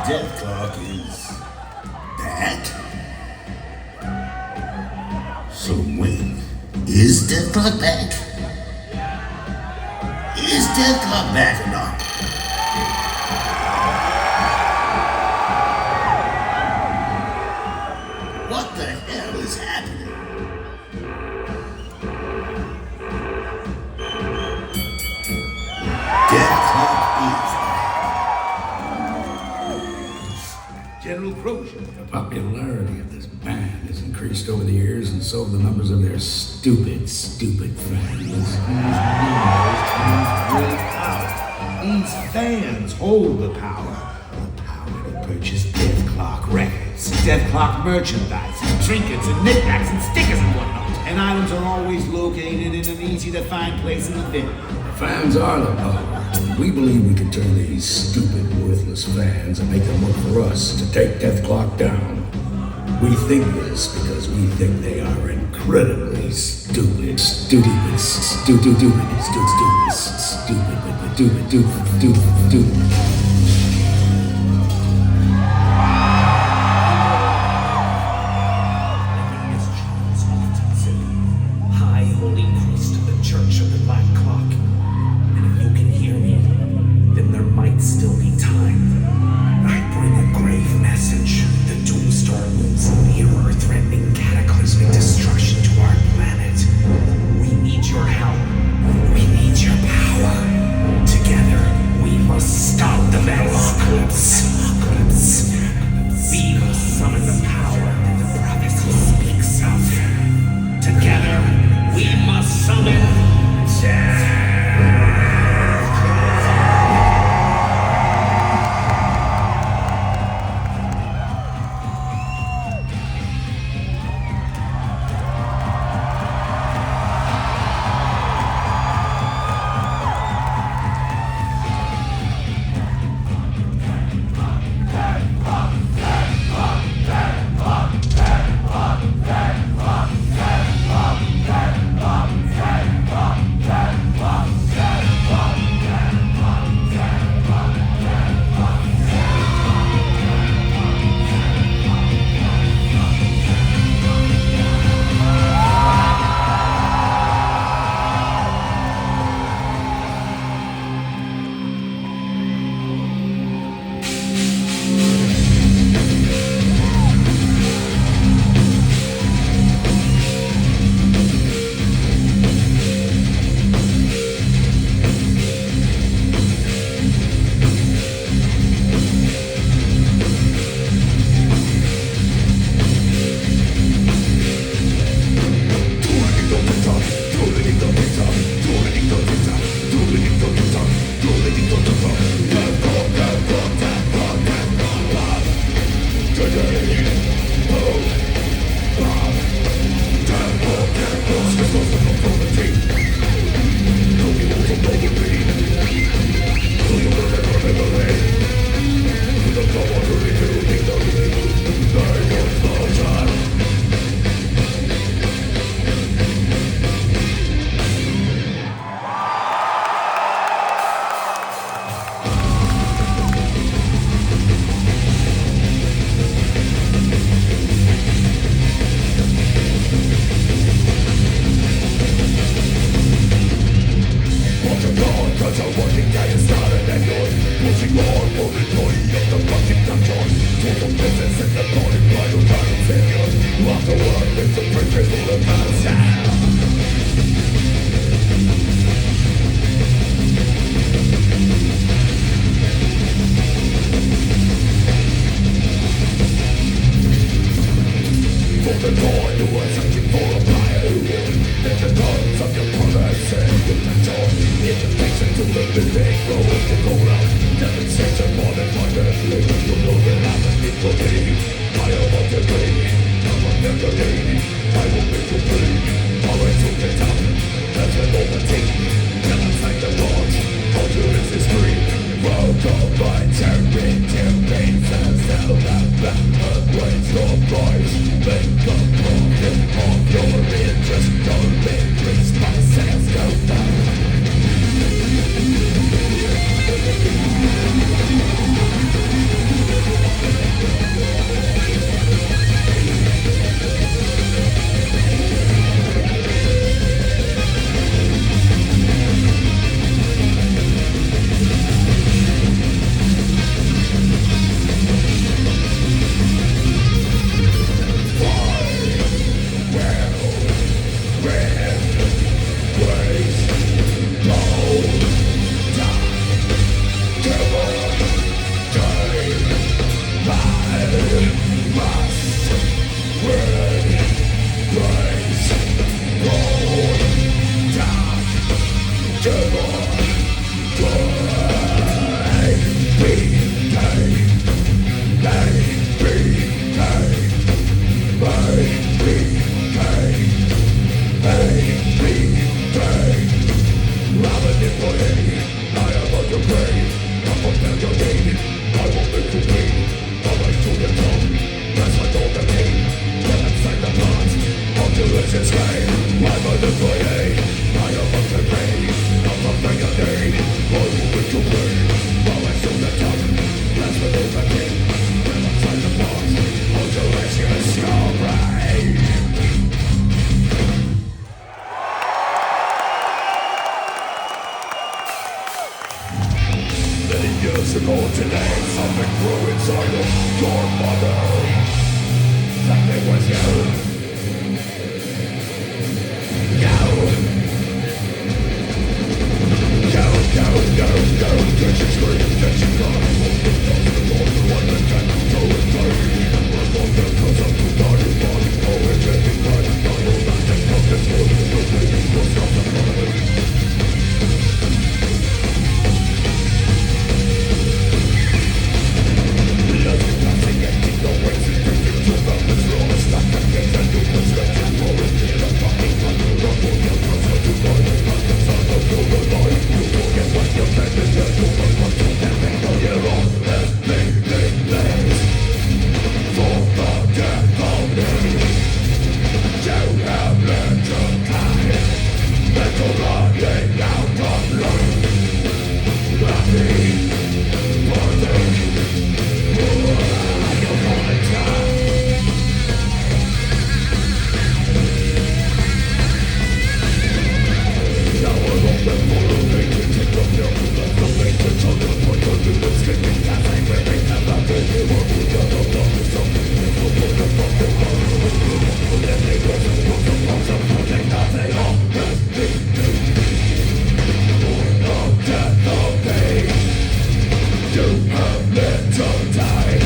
Dethklok is back? So wait, is Dethklok back? Is Dethklok back or not? What the hell is happening? Dethklok is back. General Crozier. The popularity of this band has increased over the years, and so have the numbers of their stupid fans. These fans hold the power. The power to purchase Dethklok records, Dethklok merchandise, trinkets and knickknacks and stickers and whatnot. And items are always located in an easy-to-find place in the bin. The fans are the power. We believe we can turn these stupid, worthless fans and make them work for us to take Dethklok down. We think this because we think they are incredibly stupid. High Holy Priest of the Church of the Black Clock. And if you can hear me, then there might still be time. I bring a grave message. The Doomstar looms nearer, threatening cataclysmic destruction to our planet. We need your help. We need your power. Together, we must stop the Metalocalypse. We must summon the power that the prophecy speaks of. Together, we must summon Don't increase my sales, go down. physical today. Something grew inside of your mother. Something was you. Go, get your scream, get your cry. One that can go and play. One that comes up to body, body, go and get it right. I know that they come this way, the baby will stop the body. Nothing, nothing, empty, no ways, it's taking to the wrong. Stop the gates and do the stretch and roll it in a fucking thunder. Rumble, you're closer to body, like the sun of your life. You will get what you're meant to do. You will want to have it on your own. Let's make things for the death of me. You have learned to die. Mental running out of life. Let me burn. You're gonna die. Now we're open for a thing to take the pill. Let the thing to tell the point of the escaping. That's like ripping them up in the world. We got the love of something. It's the point of fucking love. Then they go to the box of project that they all have been. For the death of pain. You have meant to die.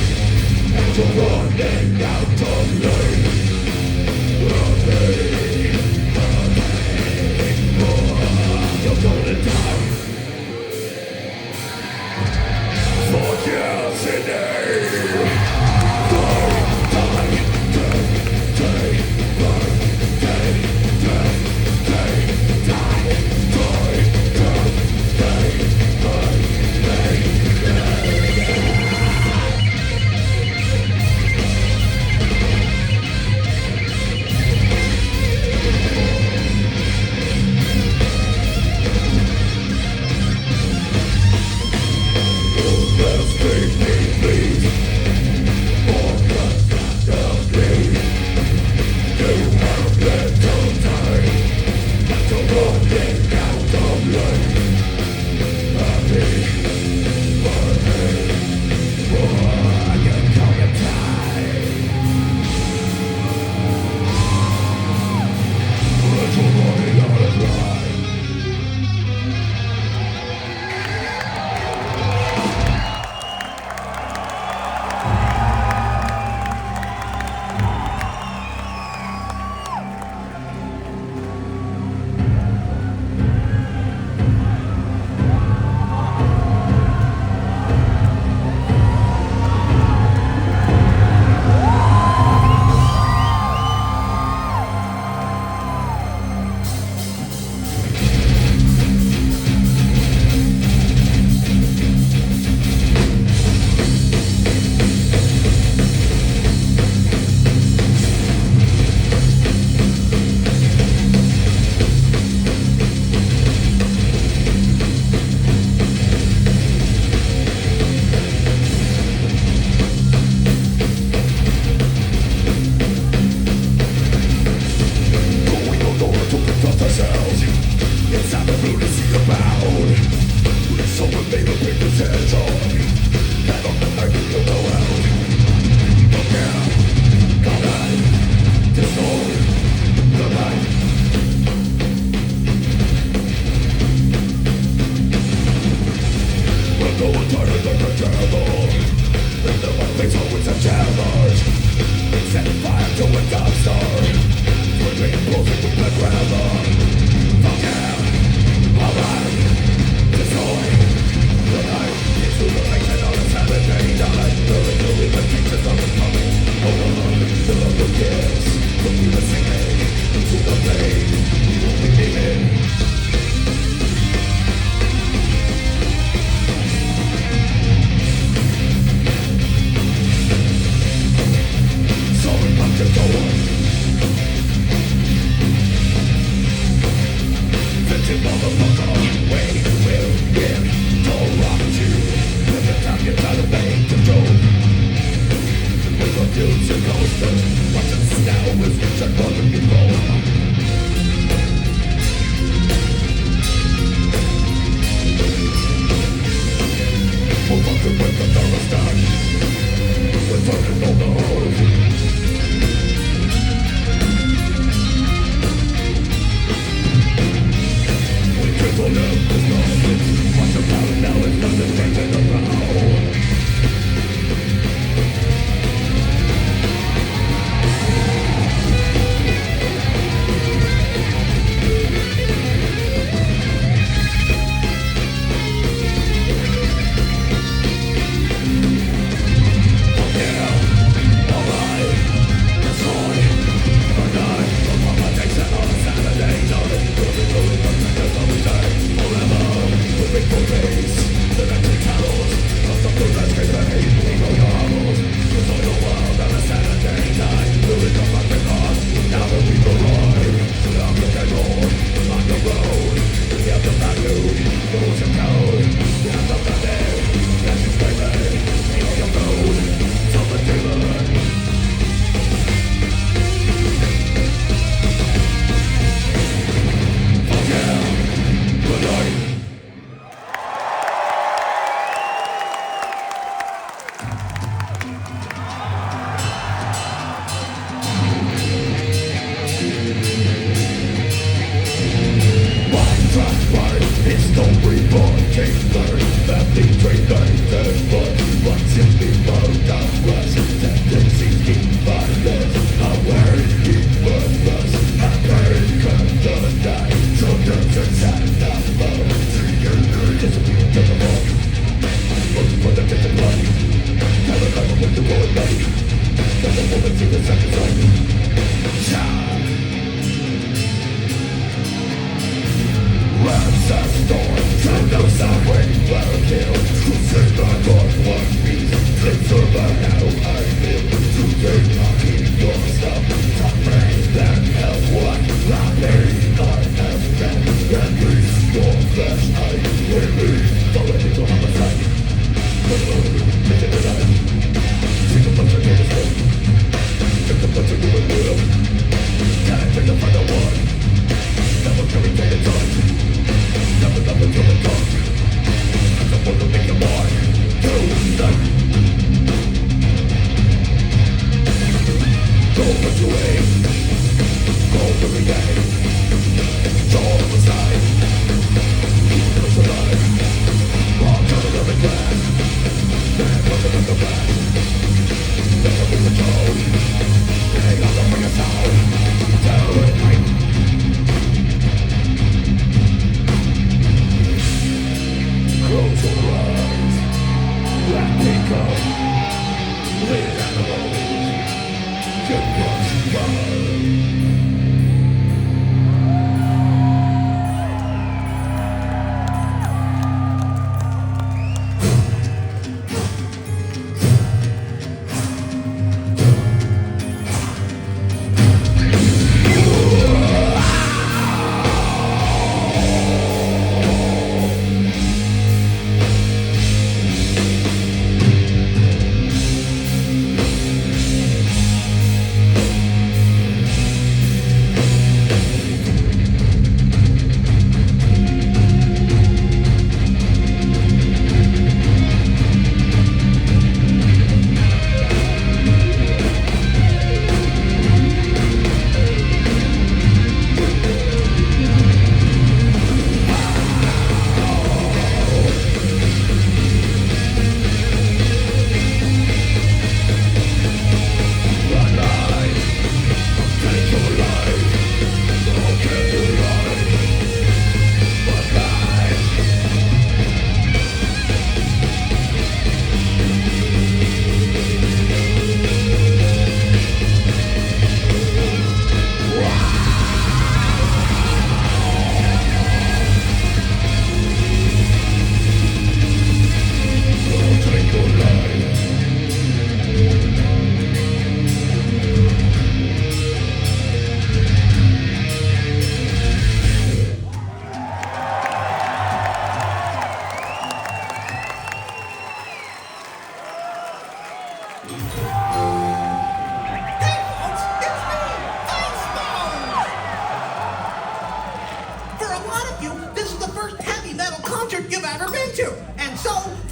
And you're running out of life. You're gonna die. For yesterday.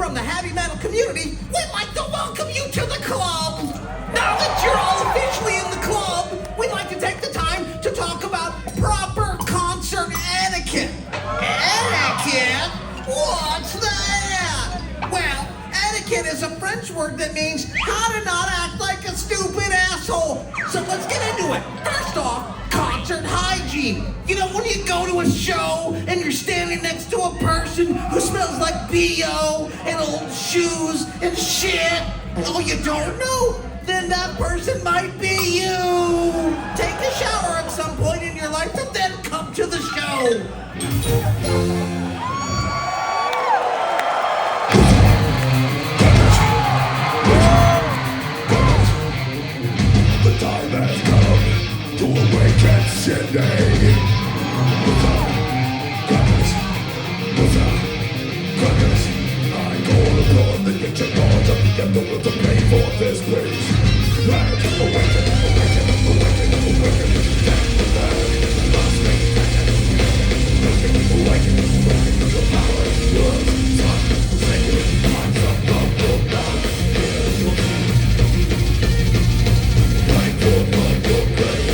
from the heavy metal community, we'd like to welcome you to the club. Now that you're all officially in the club, we'd like to take the time to talk about proper concert etiquette. Etiquette! French word that means how to not act like a stupid asshole. So let's get into it. First off, concert hygiene. You know, when you go to a show and you're standing next to a person who smells like BO and old shoes and shit. Oh, you don't know? Then that person might be you. Take a shower at some point in your life and then come to the show. The time has come to awaken Sydney. I call upon the ancient gods of the devil to pay for this place. Awaken, awaken, awaken, awaken, awaken, your power, words, sun, sacred, minds of love, your love, fight for your great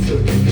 I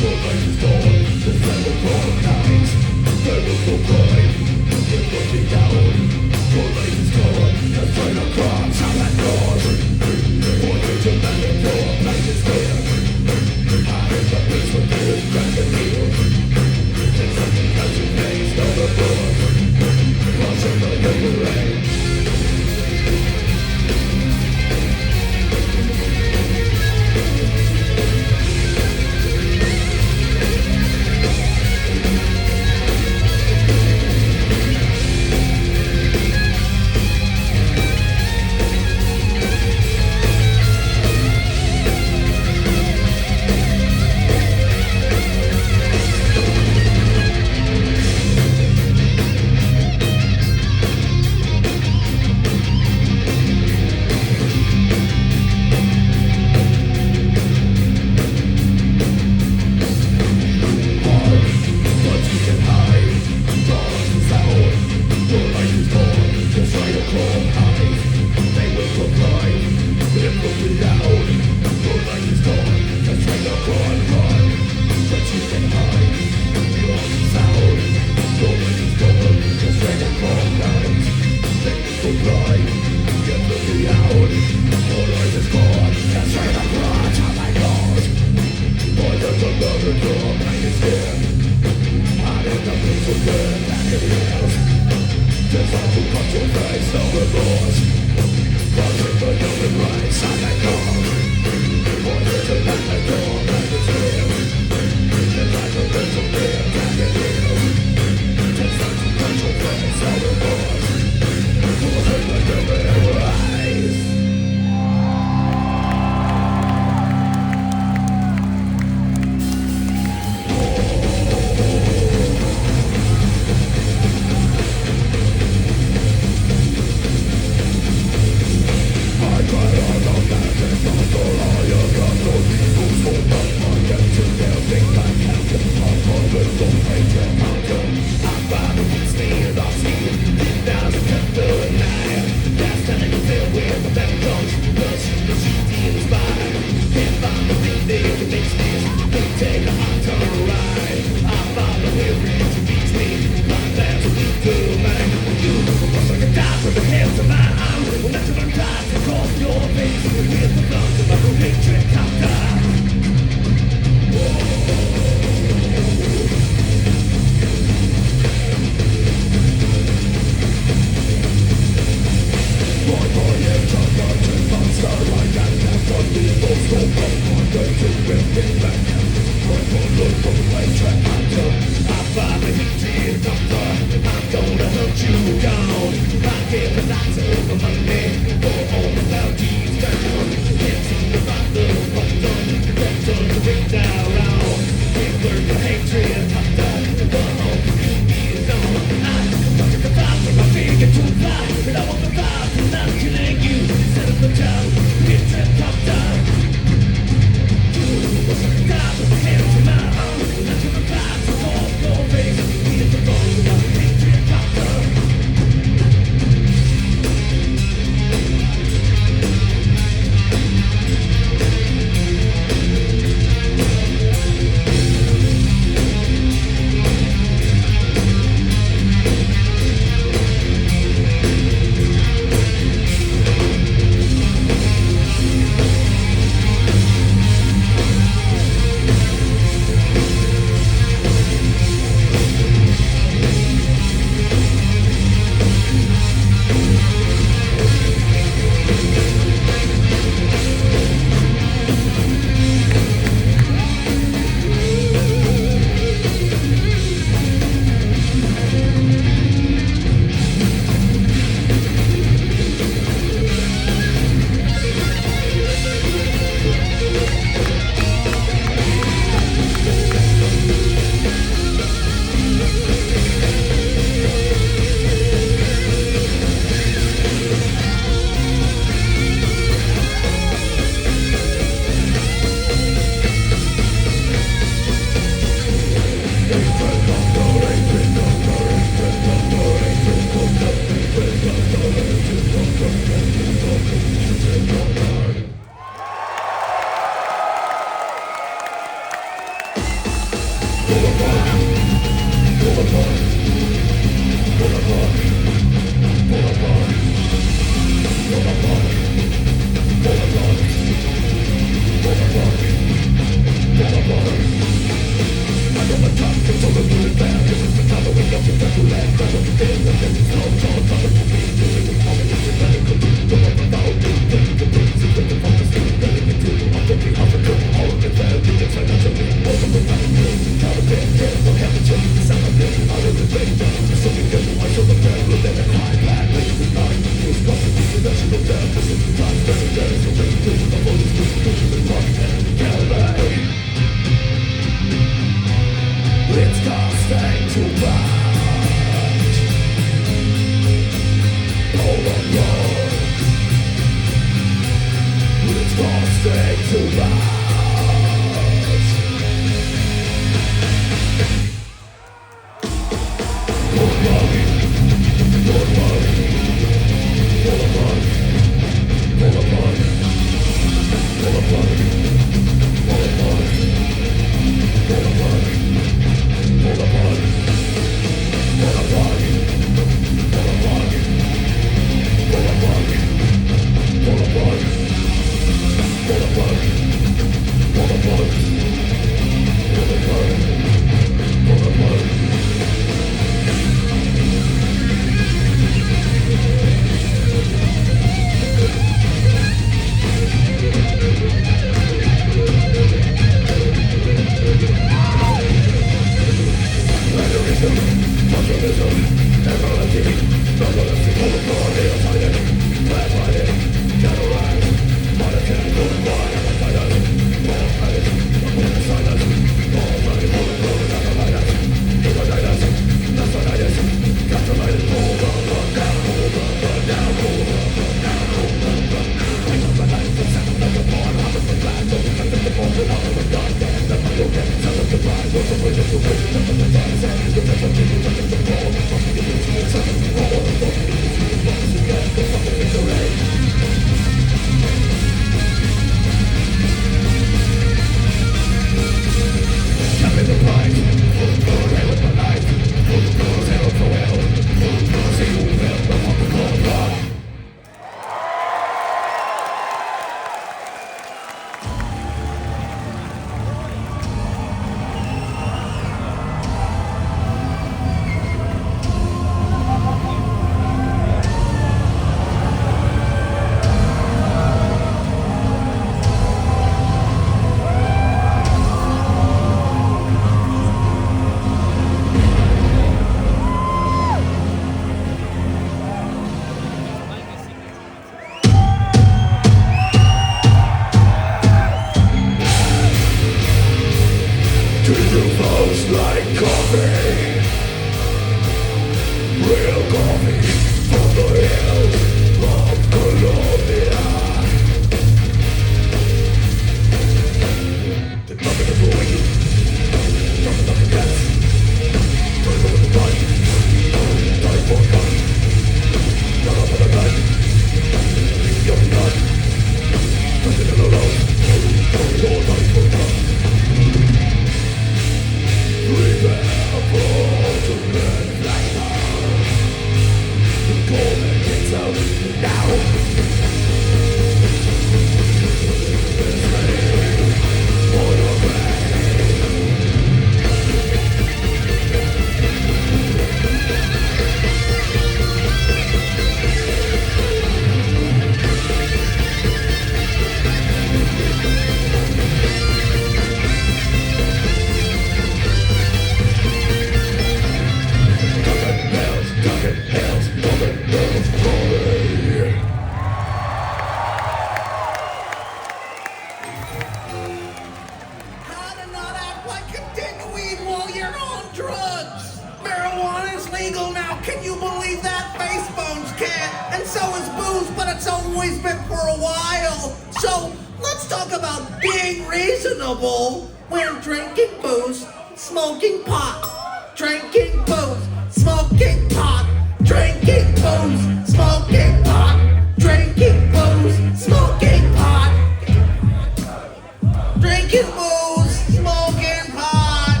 Drinking booze, smoking pot,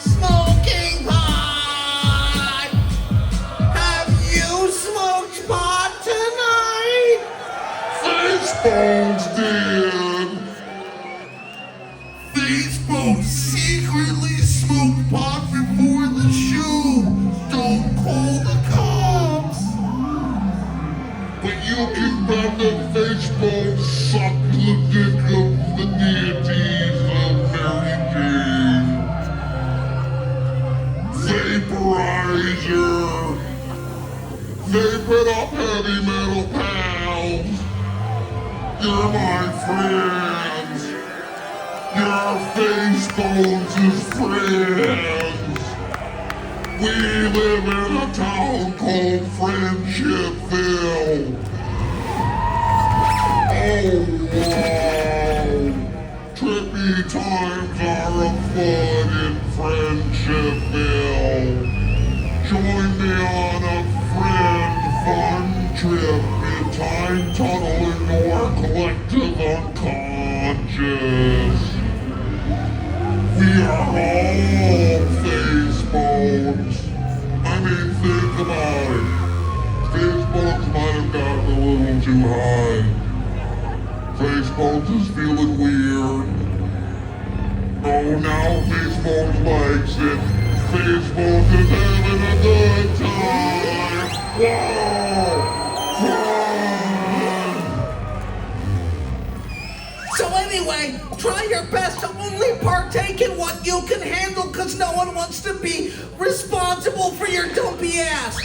smoking pot. vaporizer. Vape it up, heavy metal pals. You're my friends. You're face bones' friends. We live in a town called Friendshipville. Oh, wow. Trippy times are afoot in Friendshipville. Join me on a friend fun trip in time tunnel into our collective unconscious. We are all face bones. I mean, think about it. Face bones might have gotten a little too high. Face bones is feeling weird. Oh, now Face bones likes it. Face bones is having a good time. Wow! Fun! So anyway, try your best to only partake in what you can handle, because no one wants to be responsible for your dumpy ass.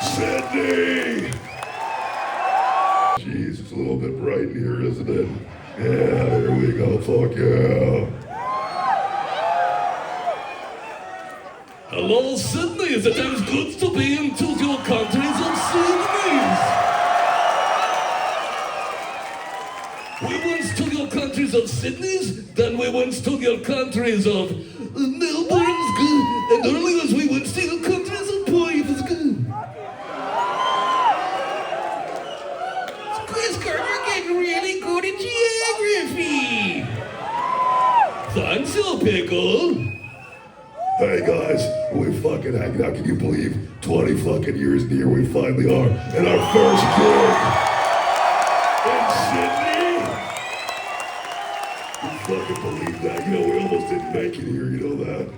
Sydney! Jeez, it's a little bit bright in here, isn't it? Yeah, here we go, fuck yeah. Hello, Sydney. Is it as good to be into your countries of Sydneys? We once to your countries of Sydneys, then we went to your countries of Melbourne's good, and earlier we went to your countries of Perth's good. Chris, Oscar, you're getting really good at geography. Thanks, you pickle. Hey guys, we fucking hanging out. Can you believe 20 fucking years in here we finally are in our first gig in Sydney? You fucking believe that? You know, we almost didn't make it here, you know that?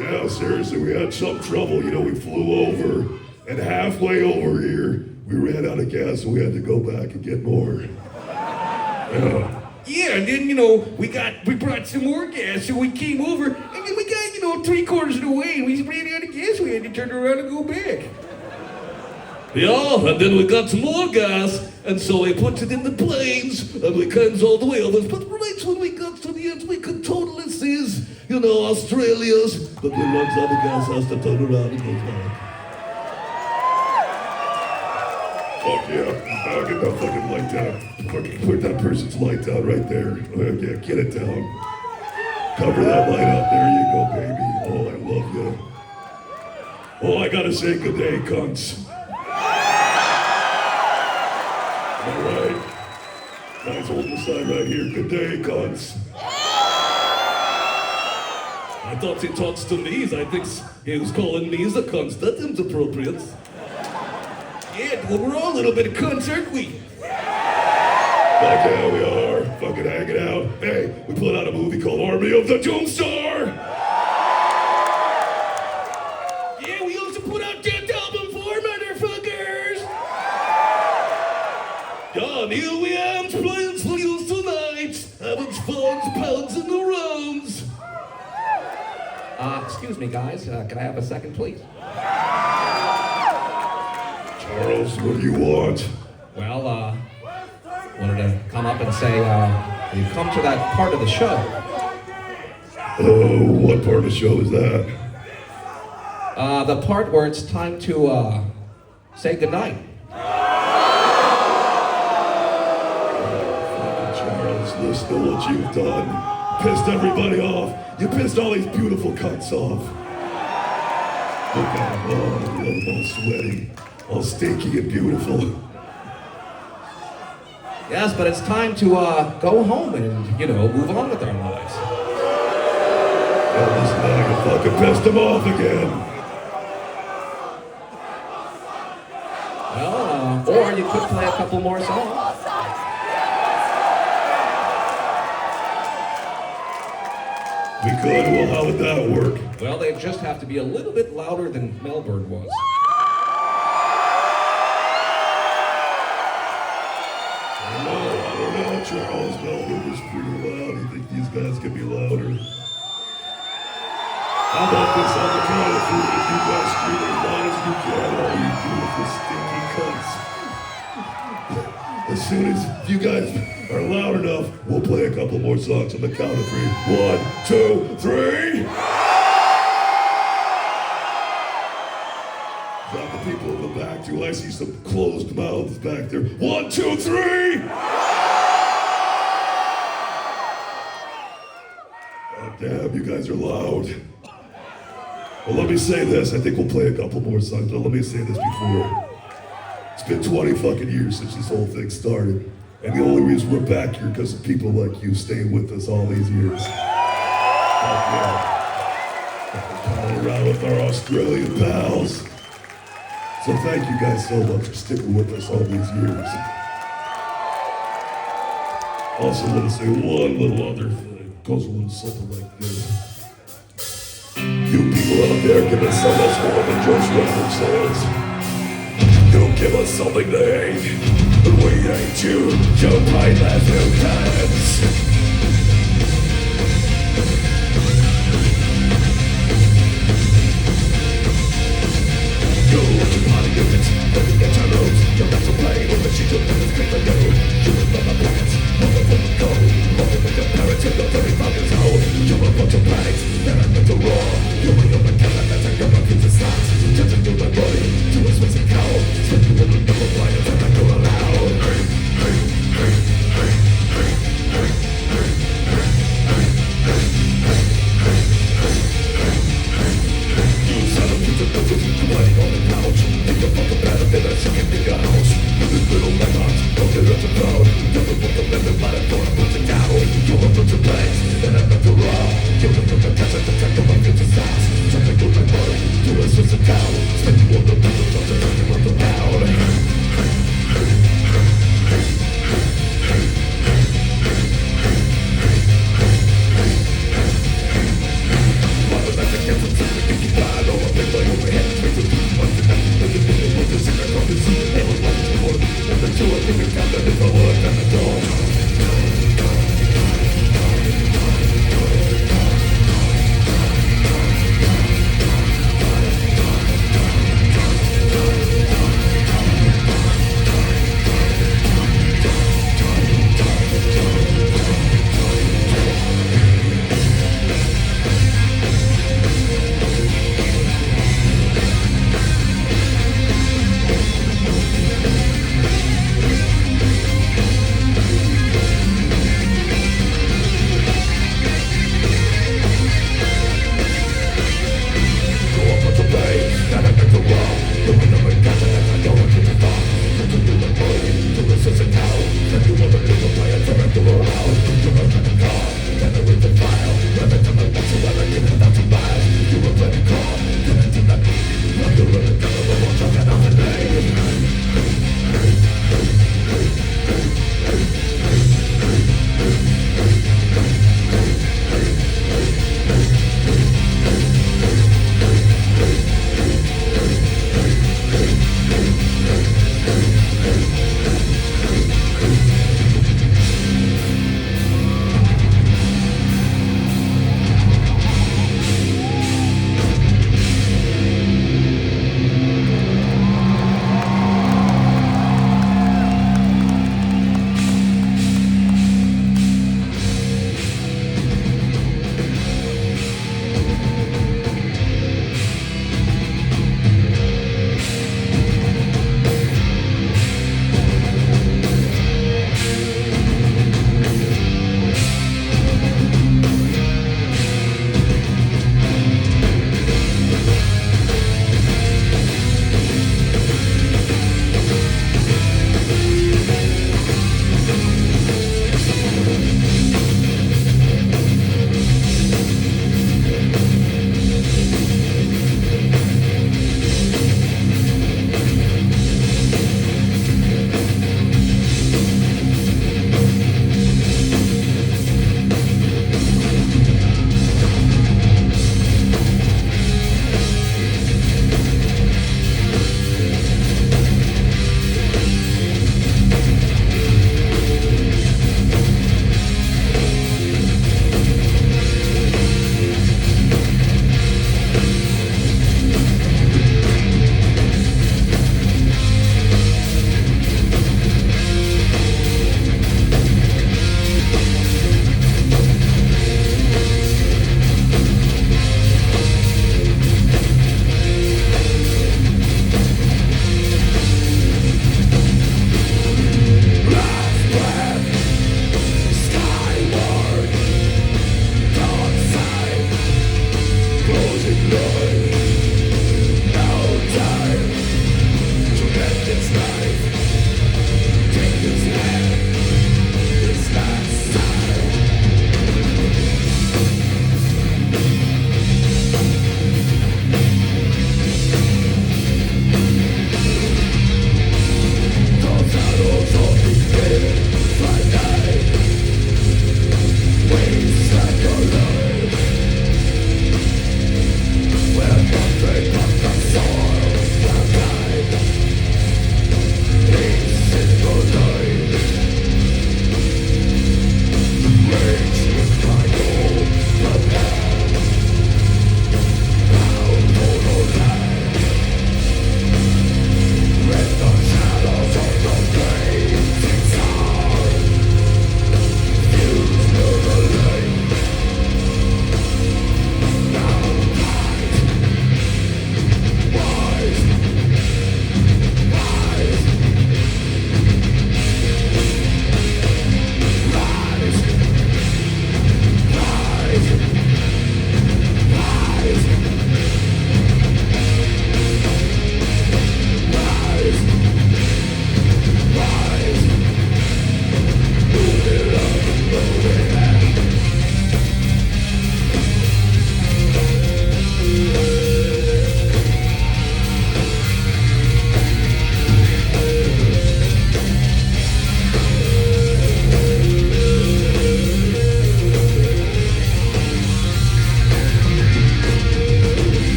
Yeah, seriously, we had some trouble. You know, we flew over, and halfway over here, we ran out of gas, so we had to go back and get more. Yeah. Yeah, and then, you know, we brought some more gas, so we came over, and then we got, you know, 3/4 of the way, and we ran out of gas, we had to turn around and go back. Yeah, and then we got some more gas, and so we put it in the planes, and we came all the way over. But right when we got to the end, we could totally see, you know, Australia's. But we runs out of gas, has to turn around and go back. Fuck yeah. I'll get that fucking light down. Fucking put that person's light down right there. Yeah, get it down. Cover that light up. There you go, baby. Oh, I love you. Oh, I gotta say good day, cunts. All right. Guys, hold the sign right here. Good day, cunts. I thought he talks to me. I think he was calling me as a cunt. That seems appropriate. Yeah, well, we're all a little bit of cunts, aren't we? Fuck yeah, we are. Fucking hanging out. Hey, we put out a movie called Army of the Doomstar. Yeah, we also put out 10th album for motherfuckers. Yeah, and here we are playing for you tonight. Having fun, pounds in the rounds. Excuse me, guys. Can I have a second, please? Charles, what do you want? Well, wanted to come up and say, we've come to that part of the show. Oh, what part of the show is that? The part where it's time to, say goodnight. Charles, listen to what you've done. Pissed everybody off. You pissed all these beautiful cunts off. Look at them. Oh, I love them all sweaty, all stinky and beautiful. Yes, but it's time to, go home and, you know, move on with our lives. Oh, listen, now you fucking pissed them off again. Well, or you could play a couple more songs. We could. Well, how would that work? Well, they just have to be a little bit louder than Melbourne was. I don't know, Charles. Melbourne was pretty loud. You think these guys can be louder? How about this on the count of three? If you guys scream as loud as you can, all you beautiful stinky cunts. As soon as you guys are loud enough, we'll play a couple more songs on the count of three. 1, 2, 3. Got the people in the back too. I see some closed mouths back there. 1, 2, 3. God damn, you guys are loud. Well, let me say this. I think we'll play a couple more songs, but let me say this before. It's been 20 fucking years since this whole thing started. And the only reason we're back here because of people like you staying with us all these years. Fuck yeah. Palling around with our Australian pals. So thank you guys so much for sticking with us all these years. Also want to say one little other thing. Goes a little something like this. You people out there give us so much more than just record sales. Don't give us something to hate. We hate you. Don't play that new dance. Go to party units, let me get your roads. You'll have to play with the sheet of minutes, make the go. You remember my plans, motherfucker go. Motherfucker your parents in the 35 years old. You're a bunch of panics, they're at the raw. You're a young McKenna, that's a young piece of snacks. Touching through my body, to a Swiss cow. Spinning with a double fire, and I go aloud. Hey, hey, hey, hey, hey, hey, hey, hey, hey, hey, hey, hey, hey, hey, hey. You son of a bitch, complaining on the couch. If I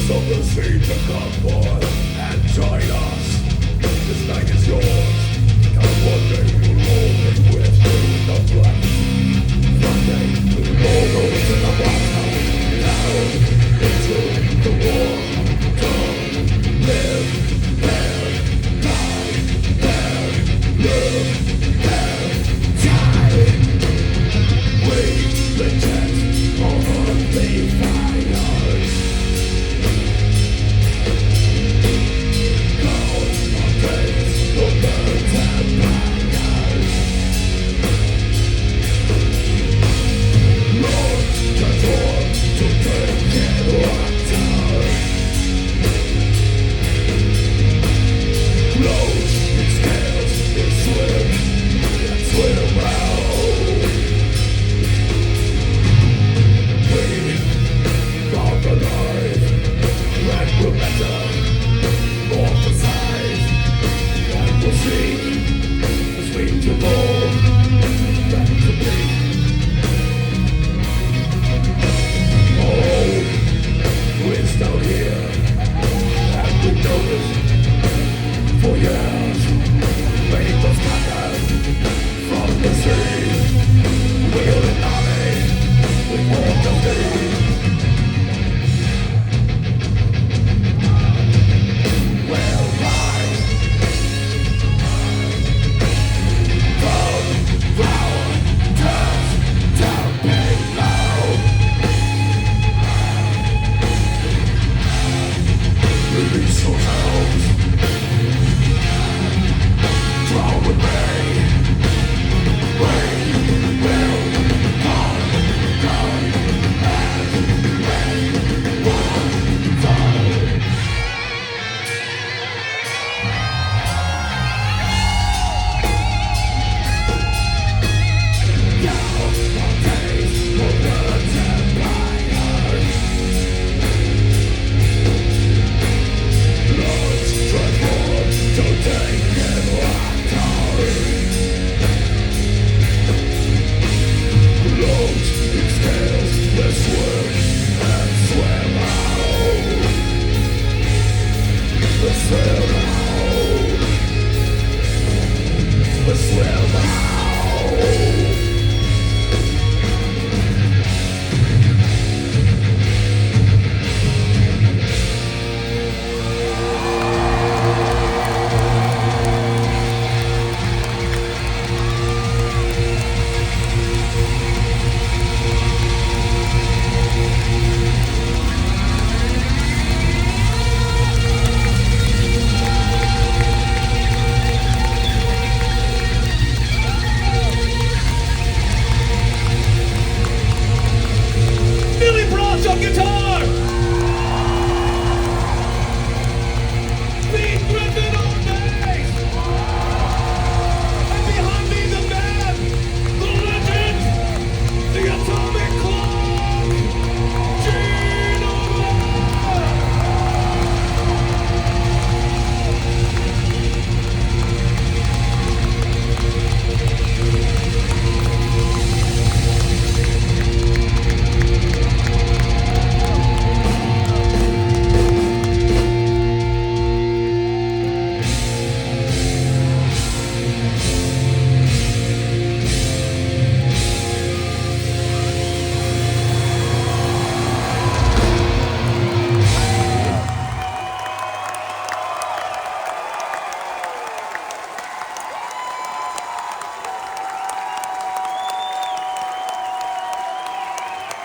of the sea to come forth and join us. This night is yours. Come one day you'll roll it with through the flesh. Friday we'll roll over to the bottom. Down into the war. Come, live there, die there, live there, die. We legit on the fires.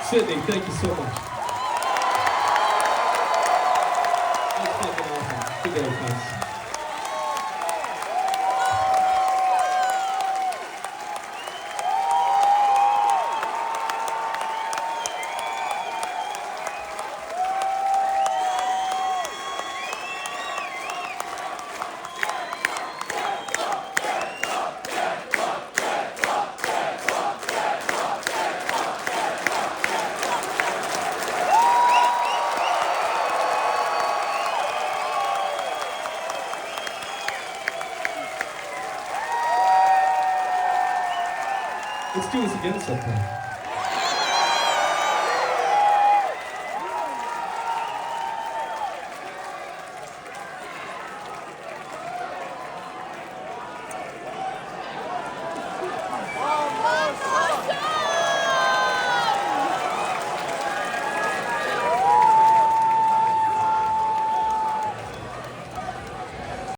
Sydney, thank you so much. That's fucking awesome. Good day, guys. Let's do this again sometime.